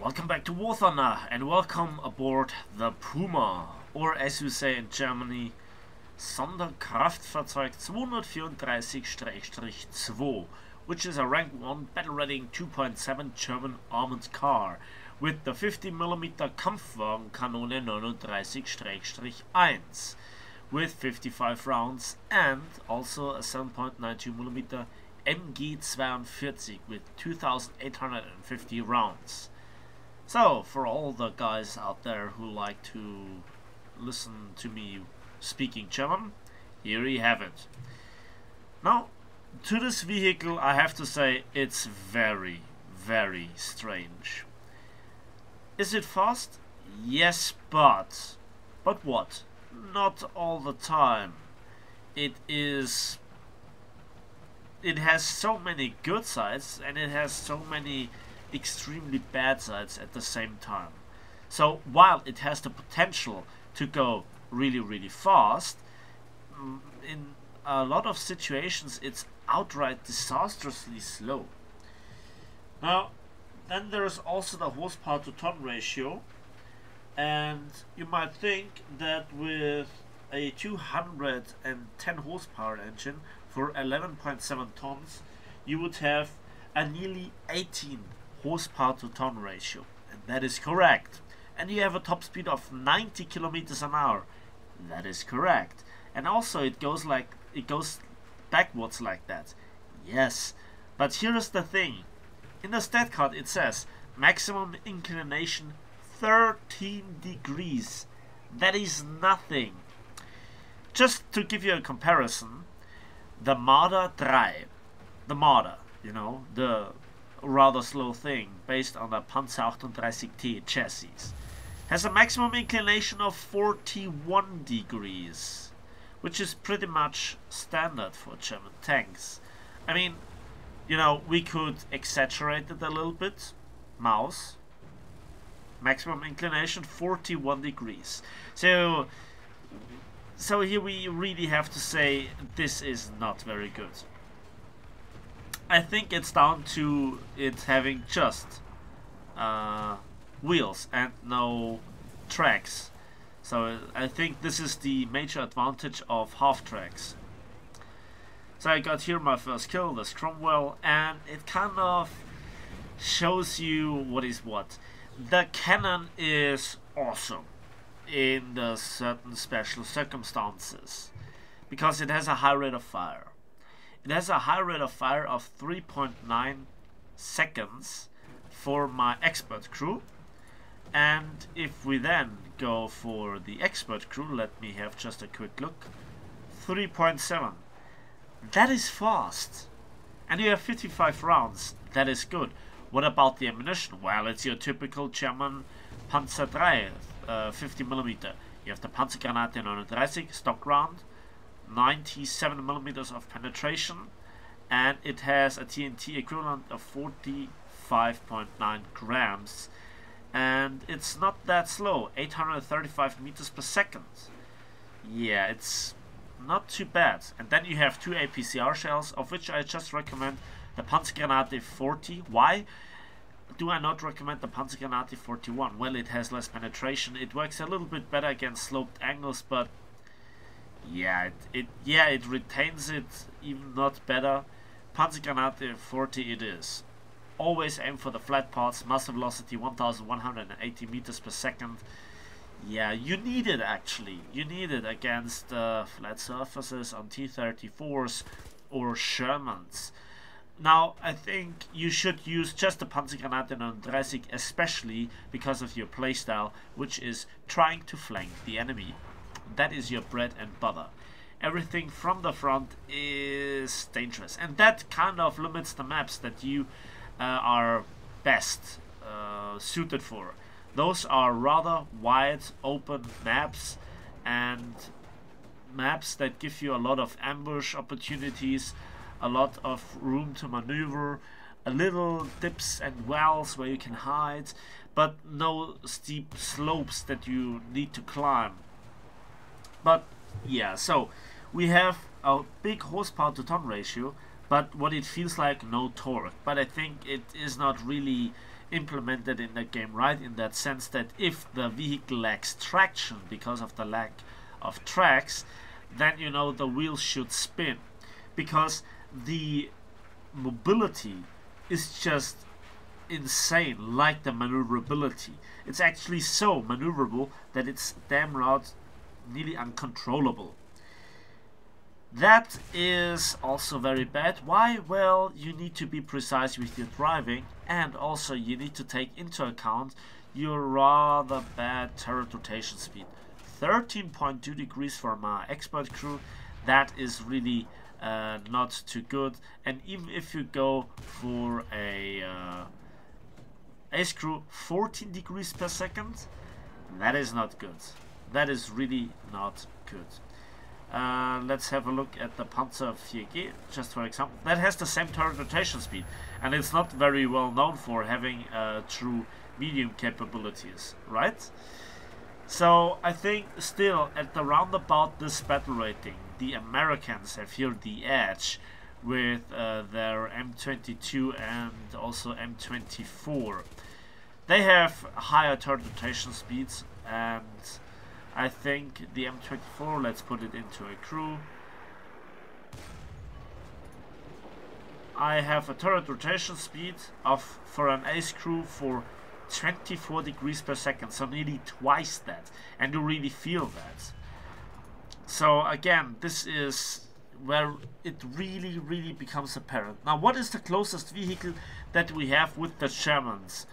Welcome back to War Thunder and welcome aboard the Puma, or as you say in Germany, Sd.Kfz.234-2, which is a rank 1 battle rating 2.7 German armored car with the 50mm Kampfwagenkanone 39-1 with 55 rounds and also a 7.92mm MG42 with 2850 rounds. So, for all the guys out there who like to listen to me speaking German, here you have it. Now, to this vehicle I have to say it's very, very strange. Is it fast? Yes, but what? Not all the time. It has so many good sides and it has so many extremely bad sides at the same time. So while it has the potential to go really, really fast, in a lot of situations it's outright disastrously slow. Now, then there is also the horsepower to ton ratio, and you might think that with a 210 horsepower engine for 11.7 tons you would have a nearly 18 horsepower to ton ratio, and that is correct. And you have a top speed of 90 kilometers an hour. That is correct. And also it goes backwards like that. Yes, but here is the thing. In the stat card it says maximum inclination 13 degrees. That is nothing. Just to give you a comparison, the Marder 3, the Marder, you know, the rather slow thing based on the Panzer 38T chassis, has a maximum inclination of 41 degrees, which is pretty much standard for German tanks. I mean, you know, we could exaggerate it a little bit. Mouse, maximum inclination 41 degrees. So here we really have to say this is not very good. I think it's down to it having just wheels and no tracks. So I think this is the major advantage of half tracks. So I got here my first kill, this Cromwell, and it kind of shows you what is what. The cannon is awesome in the certain special circumstances because it has a high rate of fire. It has a high rate of fire of 3.9 seconds for my expert crew. And if we then go for the expert crew, let me have just a quick look. 3.7. That is fast. And you have 55 rounds. That is good. What about the ammunition? Well, it's your typical German Panzer 3, 50mm. You have the Panzergranate 39, stock round. 97mm of penetration, and it has a TNT equivalent of 45.9 grams, and it's not that slow, 835 meters per second. Yeah, it's not too bad. And then you have two APCR shells, of which I just recommend the Panzergranate 40. Why do I not recommend the Panzergranate 41? Well, it has less penetration, it works a little bit better against sloped angles, but yeah, it retains it even not better. Panzergranate 40 it is. Always aim for the flat parts, master velocity 1180 meters per second. Yeah, you need it actually. You need it against flat surfaces on T-34s or Shermans. Now, I think you should use just the Panzergranate 39, especially because of your playstyle, which is trying to flank the enemy. That is your bread and butter. Everything from the front is dangerous, and that kind of limits the maps that you are best suited for. Those are rather wide open maps, and maps that give you a lot of ambush opportunities, a lot of room to maneuver, a little dips and wells where you can hide, but no steep slopes that you need to climb. But yeah, so we have a big horsepower to ton ratio, but what it feels like, no torque. But I think it is not really implemented in the game right, in that sense that if the vehicle lacks traction because of the lack of tracks, then you know the wheels should spin, because the mobility is just insane, like the maneuverability. It's actually so maneuverable that it's damn right nearly uncontrollable. That is also very bad. Why? Well, you need to be precise with your driving, and also you need to take into account your rather bad turret rotation speed. 13.2 degrees for my expert crew, that is really not too good. And even if you go for a ace crew, 14 degrees per second, that is not good. That is really not good. Let's have a look at the Panzer 4G, just for example. That has the same turret rotation speed, and it's not very well known for having true medium capabilities, right? So I think still at the roundabout this battle rating, the Americans have here the edge with their M22 and also M24. They have higher turret rotation speeds, and I think the M24, let's put it into a crew. I have a turret rotation speed of, for an ace crew, for 24 degrees per second, so nearly twice that, and you really feel that. So again, this is where it really becomes apparent. Now, what is the closest vehicle that we have with the Germans?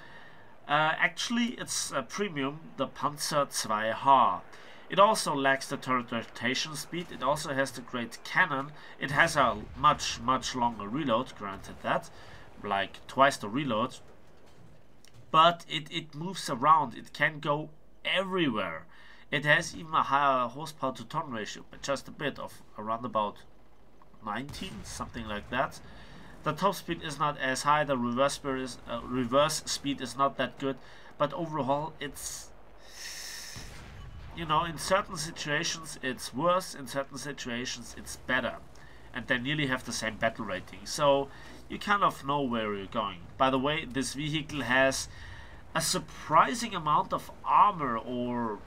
Actually, it's a premium, the Panzer 2H. It also lacks the turret rotation speed. It also has the great cannon. It has a much longer reload, granted that, like twice the reload. But it moves around. It can go everywhere. It has even a higher horsepower to ton ratio, but just a bit, of around about 19, something like that. The top speed is not as high. The reverse speed is not that good, but overall it's, you know, in certain situations it's worse, in certain situations it's better, and they nearly have the same battle rating, so you kind of know where you're going. By the way, this vehicle has a surprising amount of armor, or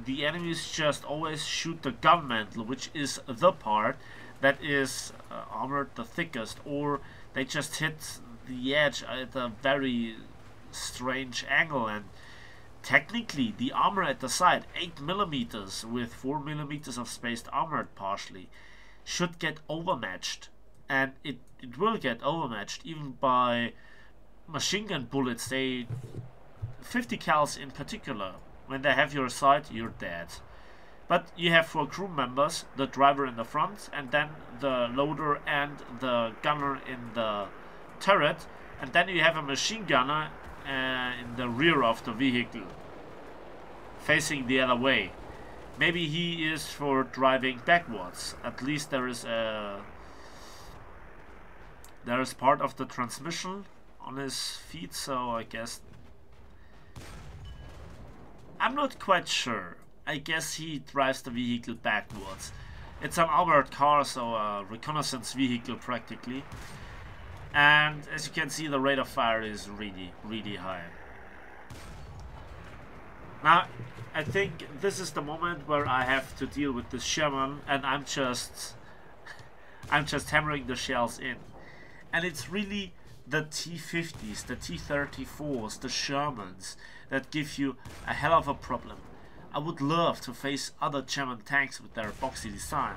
the enemies just always shoot the gun mantle, which is the part that is armored the thickest, or they just hit the edge at a very strange angle. And technically the armor at the side, 8mm with 4mm of spaced armored partially, should get overmatched, and it will get overmatched even by machine gun bullets. They 50 cals in particular, when they have your side, you're dead. But you have 4 crew members, the driver in the front, and then the loader and the gunner in the turret, and then you have a machine gunner in the rear of the vehicle, facing the other way. Maybe he is for driving backwards. At least there is part of the transmission on his feet, so I guess I'm not quite sure. I guess he drives the vehicle backwards. It's an armored car, so a reconnaissance vehicle practically. And as you can see, the rate of fire is really high. Now, I think this is the moment where I have to deal with this Sherman, and I'm just hammering the shells in. And it's really the T-50s, the T-34s, the Shermans that give you a hell of a problem. I would love to face other German tanks with their boxy design.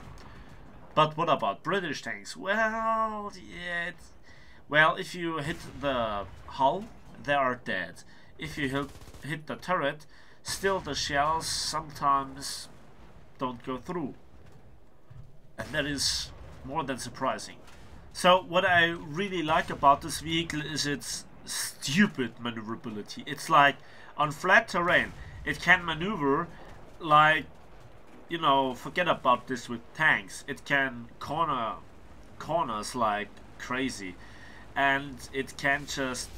But what about British tanks? Well, yeah, well, if you hit the hull, they are dead. If you hit the turret, still the shells sometimes don't go through. And that is more than surprising. So what I really like about this vehicle is its stupid maneuverability. It's like on flat terrain, it can maneuver like, you know, forget about this with tanks. It can corners like crazy, and it can just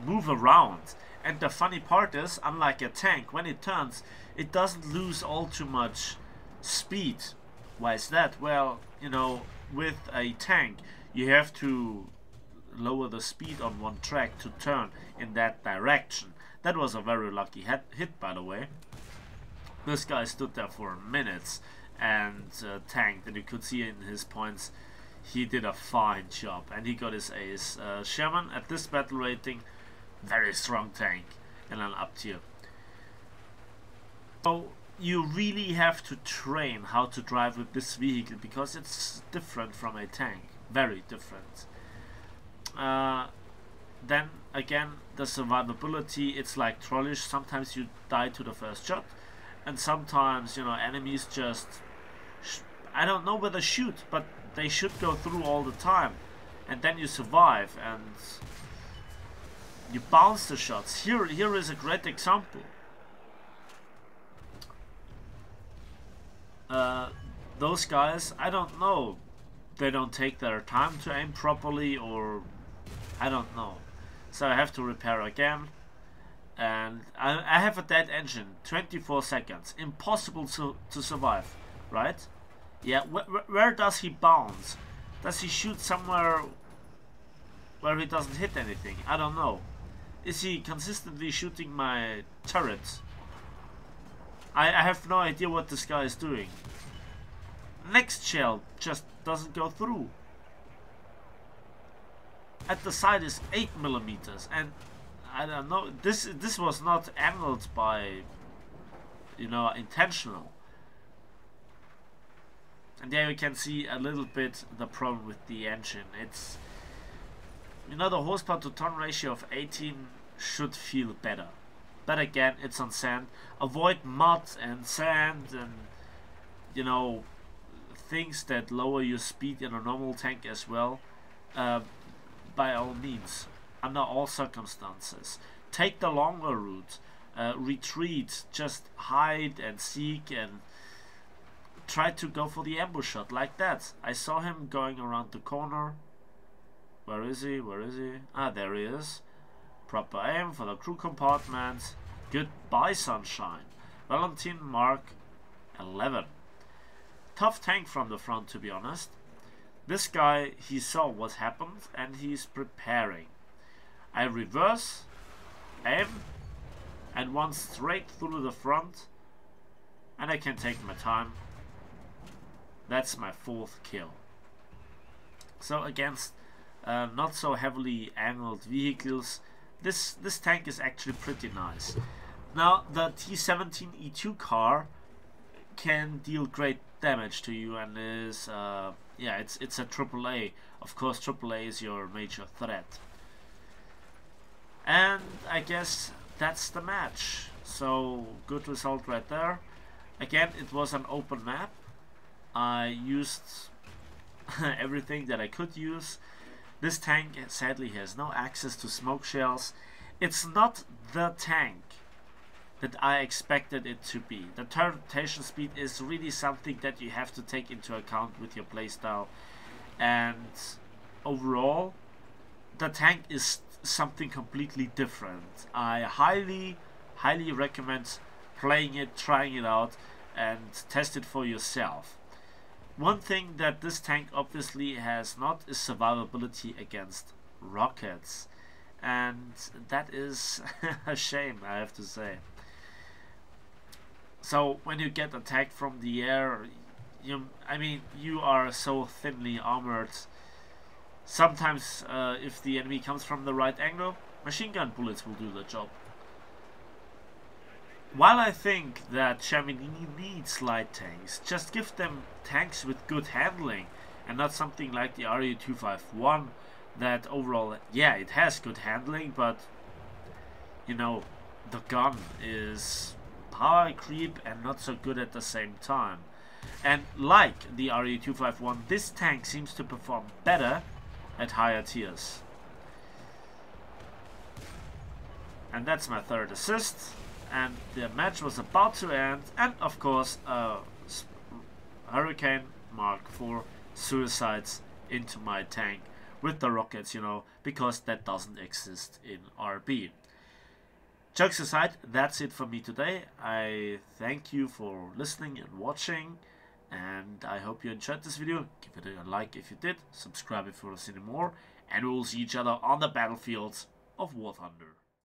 move around. And the funny part is, unlike a tank, when it turns, it doesn't lose all too much speed. Why is that? Well, you know, with a tank, you have to lower the speed on one track to turn in that direction. That was a very lucky hit, by the way. This guy stood there for minutes and tanked, and you could see in his points he did a fine job, and he got his ace. Sherman at this battle rating, very strong tank in an up tier. So you really have to train how to drive with this vehicle, because it's different from a tank, very different. Then again, the survivability, it's like trollish. Sometimes you die to the first shot, and sometimes, you know, enemies just I don't know where they shoot, but they should go through all the time, and then you survive and you bounce the shots. Here is a great example. Those guys, I don't know, they don't take their time to aim properly, or I don't know. So I have to repair again, and I have a dead engine, 24 seconds, impossible to survive, right? Yeah, where does he bounce? Does he shoot somewhere where he doesn't hit anything? I don't know. Is he consistently shooting my turrets? I have no idea what this guy is doing. Next shell just doesn't go through. At the side is 8mm, and I don't know. This was not angled by, you know, intentional. And there you can see a little bit the problem with the engine. It's, you know, the horsepower to ton ratio of 18 should feel better. But again, it's on sand. Avoid mud and sand and, you know, things that lower your speed in a normal tank as well. By all means, under all circumstances. Take the longer route. Retreat. Just hide and seek and try to go for the ambush shot like that. I saw him going around the corner. Where is he? Where is he? Ah, there he is. Proper aim for the crew compartment. Goodbye, sunshine. Valentine Mark 11. Tough tank from the front, to be honest. This guy, he saw what happened and he's preparing. I reverse, aim, and one straight through the front, and I can take my time. That's my 4th kill. So against not so heavily angled vehicles, this tank is actually pretty nice. Now the T17E2 car can deal great damage to you, and is yeah, it's a AAA. Of course, AAA is your major threat. And I guess that's the match. So good result right there. Again, it was an open map. I used everything that I could use. This tank sadly has no access to smoke shells. It's not the tank that I expected it to be. The turret rotation speed is really something that you have to take into account with your playstyle. And overall, the tank is something completely different. I highly recommend playing it, trying it out, and test it for yourself. One thing that this tank obviously has not is survivability against rockets, and that is a shame, I have to say. So when you get attacked from the air, you are so thinly armored. Sometimes if the enemy comes from the right angle, machine gun bullets will do the job. While I think that Germany needs light tanks, just give them tanks with good handling, and not something like the RE251 that overall, yeah, it has good handling, but you know, the gun is power creep and not so good at the same time. And like the RE251, this tank seems to perform better at higher tiers. And that's my 3rd assist. And the match was about to end, and of course Hurricane Mark IV suicides into my tank with the rockets, you know, because that doesn't exist in RB. Jokes aside, that's it for me today. I thank you for listening and watching, And I hope you enjoyed this video. Give it a like if you did, subscribe if you want to see more, and we will see each other on the battlefields of War Thunder.